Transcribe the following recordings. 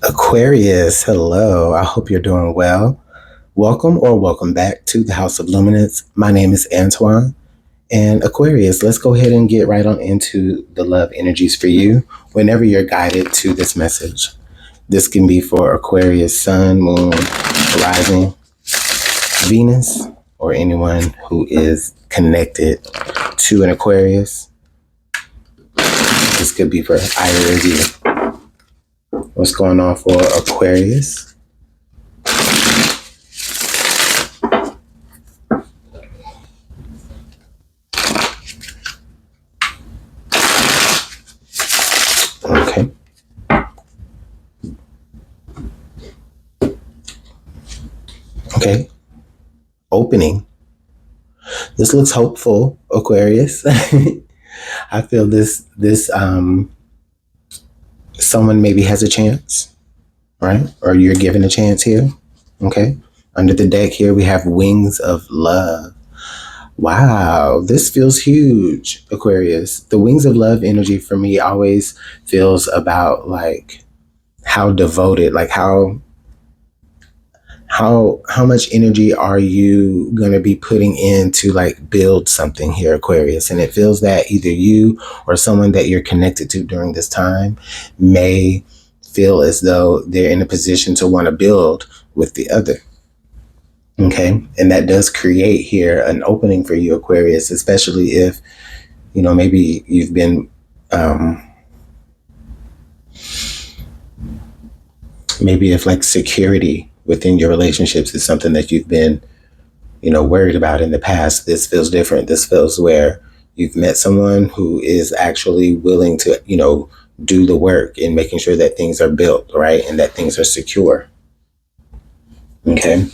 Aquarius, hello. I hope you're doing well. Welcome or welcome back to the House of Luminance. My name is Antoine. And Aquarius, let's go ahead and get right on into the love energies for you whenever you're guided to this message. This can be for Aquarius, Sun, Moon, Rising, Venus, or anyone who is connected to an Aquarius. This could be for either of you. What's going on for Aquarius? Okay. Okay. Opening. This looks hopeful, Aquarius. I feel this someone maybe has a chance, right? Or you're given a chance here. Okay. Under the deck here we have wings of love. Wow, this feels huge, Aquarius. The wings of love energy for me always feels about like how devoted, like how much energy are you going to be putting in to like build something here, Aquarius? And it feels that either you or someone that you're connected to during this time may feel as though they're in a position to want to build with the other. Okay. And that does create here an opening for you, Aquarius, especially if, maybe you've been, maybe if like security within your relationships is something that you've been, worried about in the past. This feels different. This feels where you've met someone who is actually willing to, do the work in making sure that things are built, right? And that things are secure. Okay.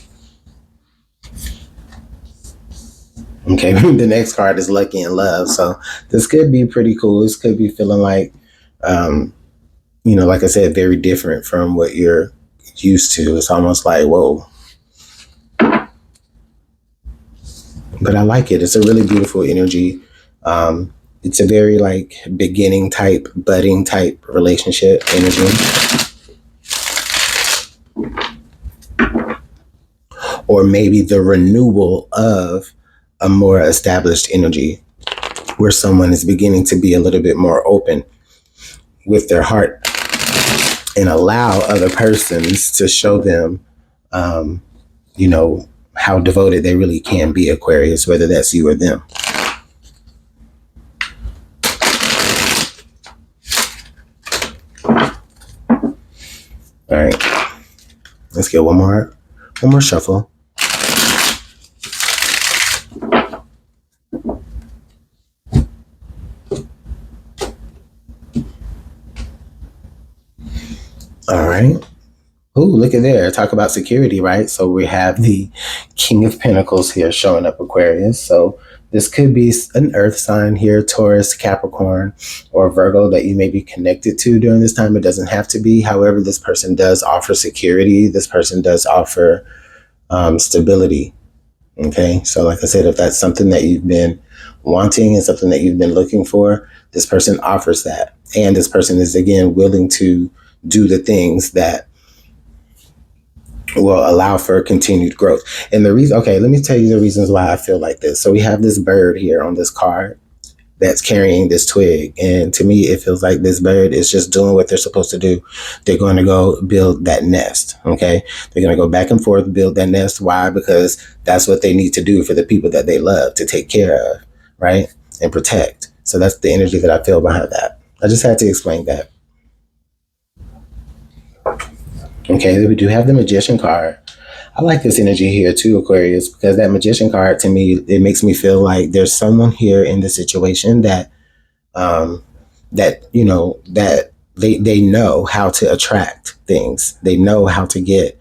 Okay. The next card is lucky in love. So this could be pretty cool. This could be feeling like, like I said, very different from what you're used to. It's almost like, whoa. But I like it. It's a really beautiful energy. It's a very like beginning type, budding type relationship energy. Or maybe the renewal of a more established energy where someone is beginning to be a little bit more open with their heart and allow other persons to show them, how devoted they really can be, Aquarius, whether that's you or them. All right, let's get one more shuffle. All right. Oh, look at there. Talk about security, right? So we have the King of Pentacles here showing up, Aquarius. So this could be an earth sign here, Taurus, Capricorn, or Virgo that you may be connected to during this time. It doesn't have to be. However, this person does offer security. This person does offer stability. Okay. So like I said, if that's something that you've been wanting and something that you've been looking for, this person offers that. And this person is, again, willing to do the things that will allow for continued growth. And the reason, okay, let me tell you the reasons why I feel like this. So we have this bird here on this card that's carrying this twig. And to me, it feels like this bird is just doing what they're supposed to do. They're going to go build that nest. Okay. They're going to go back and forth, build that nest. Why? Because that's what they need to do for the people that they love, to take care of, right? And protect. So that's the energy that I feel behind that. I just had to explain that. Okay, we do have the Magician card. I like this energy here too, Aquarius, because that Magician card, to me, it makes me feel like there's someone here in the situation that that they know how to attract things. They know how to get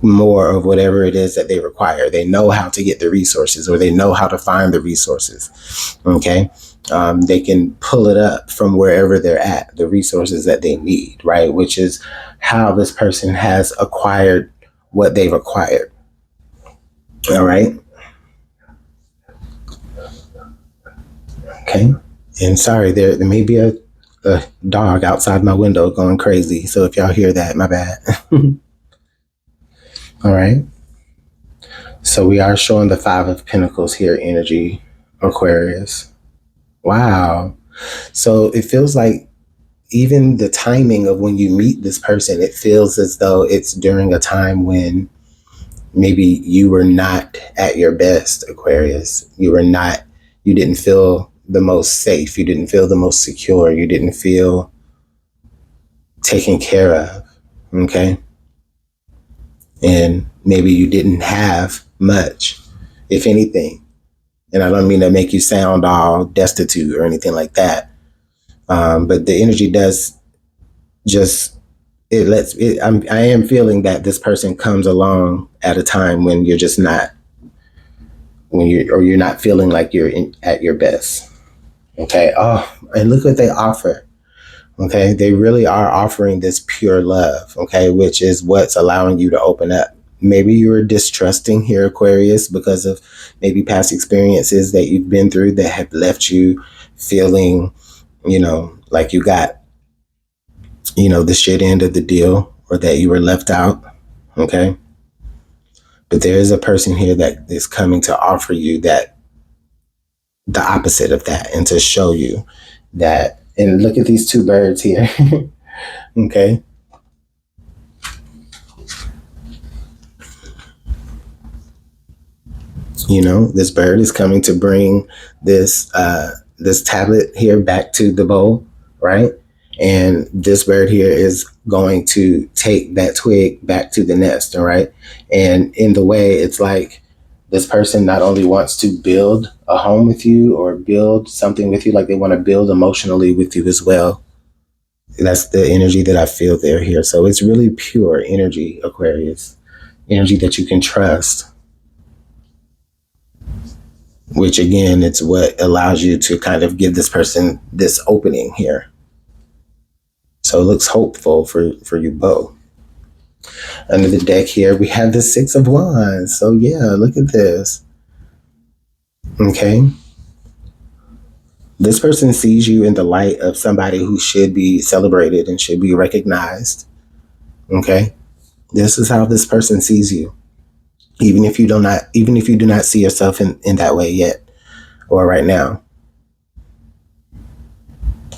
more of whatever it is that they require. They know how to get the resources, or they know how to find the resources. Okay. They can pull it up from wherever they're at, the resources that they need, right? Which is how this person has acquired what they've acquired. All right. Okay. And sorry, there may be a a dog outside my window going crazy. So if y'all hear that, my bad. All right. So we are showing the Five of Pentacles here, energy, Aquarius. Wow. So it feels like even the timing of when you meet this person, it feels as though it's during a time when maybe you were not at your best, Aquarius. You didn't feel the most safe. You didn't feel the most secure. You didn't feel taken care of. Okay. And maybe you didn't have much, if anything. And I don't mean to make you sound all destitute or anything like that. But the energy does just, I am feeling that this person comes along at a time when you're just not, you're not feeling like you're at your best. Okay. Oh, and look what they offer. Okay. They really are offering this pure love. Okay. Which is what's allowing you to open up. Maybe you were distrusting here, Aquarius, because of maybe past experiences that you've been through that have left you feeling, like you got, the shit end of the deal, or that you were left out. Okay. But there is a person here that is coming to offer you that, the opposite of that, and to show you that. And look at these two birds here. Okay. This bird is coming to bring this tablet here back to the bowl, right? And this bird here is going to take that twig back to the nest, all right? And in the way, it's like this person not only wants to build a home with you or build something with you, like they want to build emotionally with you as well. That's the energy that I feel there here. So it's really pure energy, Aquarius, energy that you can trust. Which again, it's what allows you to kind of give this person this opening here. So it looks hopeful for you both. Under the deck here, we have the Six of Wands. So yeah, look at this. Okay. This person sees you in the light of somebody who should be celebrated and should be recognized. Okay. This is how this person sees you. Even if you do not see yourself in that way yet or right now.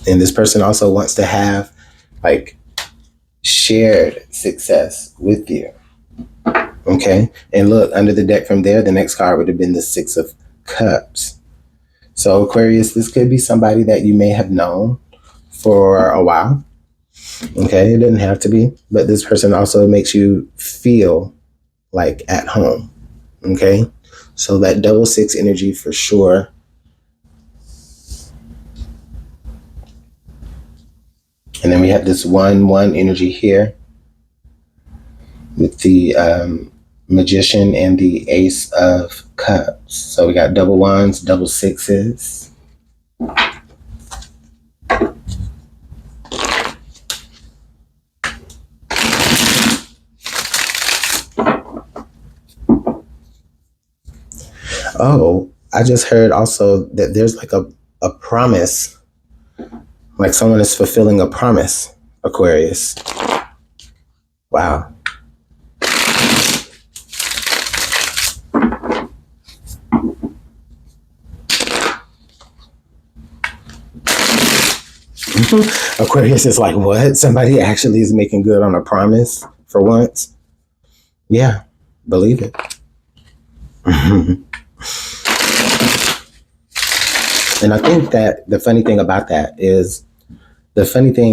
And this person also wants to have like shared success with you. Okay. And look, under the deck from there, the next card would have been the Six of Cups. So Aquarius, this could be somebody that you may have known for a while. Okay. It doesn't have to be, but this person also makes you feel like at home. Okay. So that double six energy for sure. And then we have this 1-1 energy here with the Magician and the Ace of Cups. So we got double ones, double sixes. Oh, I just heard also that there's like a promise, like someone is fulfilling a promise, Aquarius. Wow. Aquarius is like, what? Somebody actually is making good on a promise for once? Yeah, believe it. And I think that the funny thing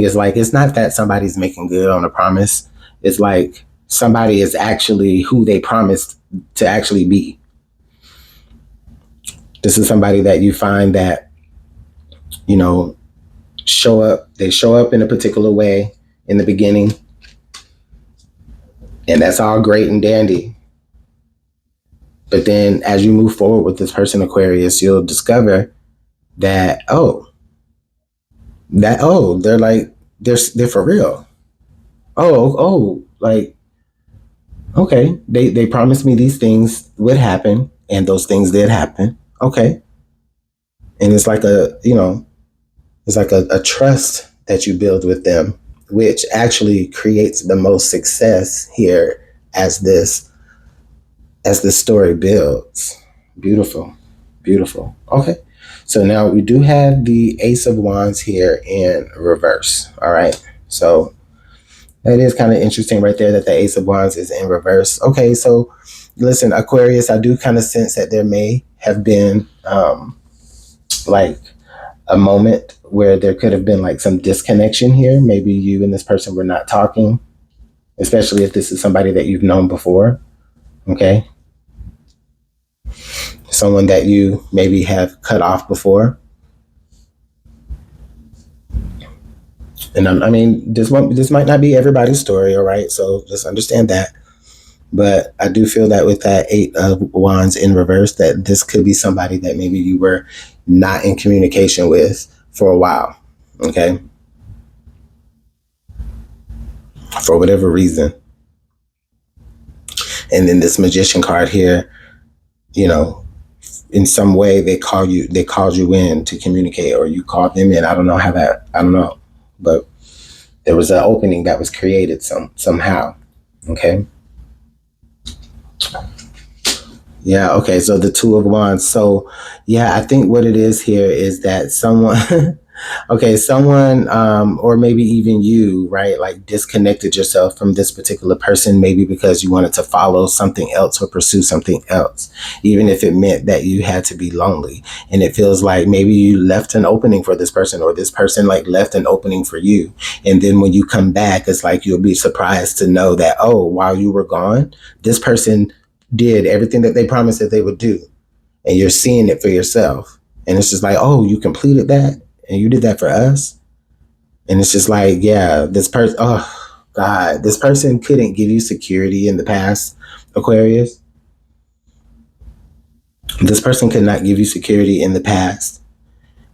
is like, it's not that somebody's making good on a promise. It's like somebody is actually who they promised to actually be. This is somebody that you find that, they show up in a particular way in the beginning. And that's all great and dandy. But then as you move forward with this person, Aquarius, you'll discover that, they're like, they're for real. Like, okay, they promised me these things would happen, and those things did happen. Okay. And it's like a trust that you build with them, which actually creates the most success here as the story builds. Beautiful, beautiful. Okay, so now we do have the Ace of Wands here in reverse. All right, so that is kind of interesting right there that the Ace of Wands is in reverse. Okay, so listen, Aquarius, I do kind of sense that there may have been like a moment where there could have been like some disconnection here. Maybe you and this person were not talking, especially if this is somebody that you've known before. Okay, someone that you maybe have cut off before. And I mean, this might not be everybody's story, all right? So just understand that. But I do feel that with that Eight of Wands in reverse, that this could be somebody that maybe you were not in communication with for a while, okay? For whatever reason. And then this Magician card here, you know, in some way they called you in to communicate, or you called them in. I don't know. But there was an opening that was created somehow. Okay. Yeah, okay. So the Two of Wands. So yeah, I think what it is here is that someone okay, someone or maybe even you, right, like disconnected yourself from this particular person, maybe because you wanted to follow something else or pursue something else, even if it meant that you had to be lonely. And it feels like maybe you left an opening for this person, or this person like left an opening for you. And then when you come back, it's like you'll be surprised to know that, oh, while you were gone, this person did everything that they promised that they would do. And you're seeing it for yourself. And it's just like, oh, you completed that? And you did that for us? And it's just like, yeah, this person, oh, God, this person couldn't give you security in the past, Aquarius. This person could not give you security in the past.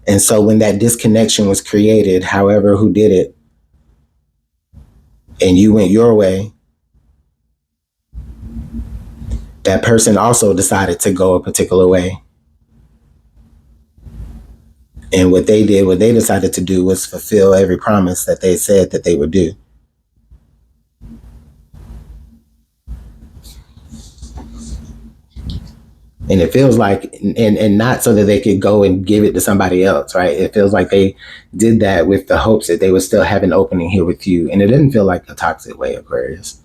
And so when that disconnection was created, however, who did it, and you went your way, that person also decided to go a particular way. And what they decided to do was fulfill every promise that they said that they would do. And it feels like, and not so that they could go and give it to somebody else, right? It feels like they did that with the hopes that they would still have an opening here with you. And it didn't feel like a toxic way, Aquarius.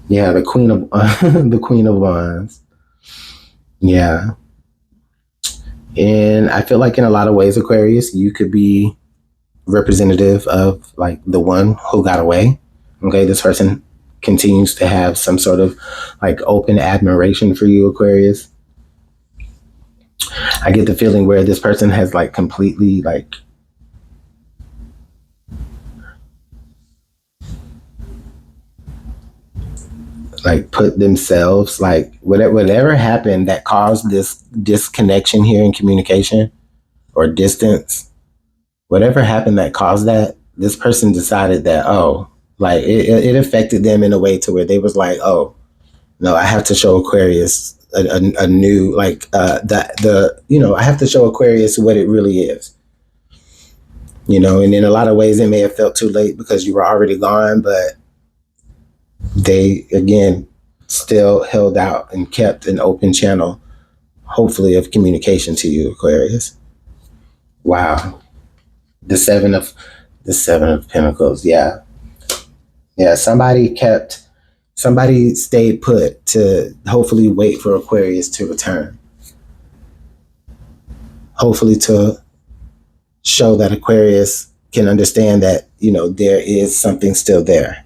Yeah, the Queen of the Queen of Wands. Yeah. And I feel like in a lot of ways, Aquarius, you could be representative of like the one who got away. Okay, this person continues to have some sort of like open admiration for you, Aquarius. I get the feeling where this person has like completely like put themselves, like whatever happened that caused this disconnection here in communication or distance, whatever happened that caused that, this person decided that, oh, like it affected them in a way to where they was like, oh, no, I have to show Aquarius a new, like I have to show Aquarius what it really is. And in a lot of ways it may have felt too late because you were already gone, but they again still held out and kept an open channel, hopefully, of communication to you, Aquarius. Wow. The seven of Pentacles. Yeah. Yeah. Somebody stayed put to hopefully wait for Aquarius to return. Hopefully to show that Aquarius can understand that, there is something still there.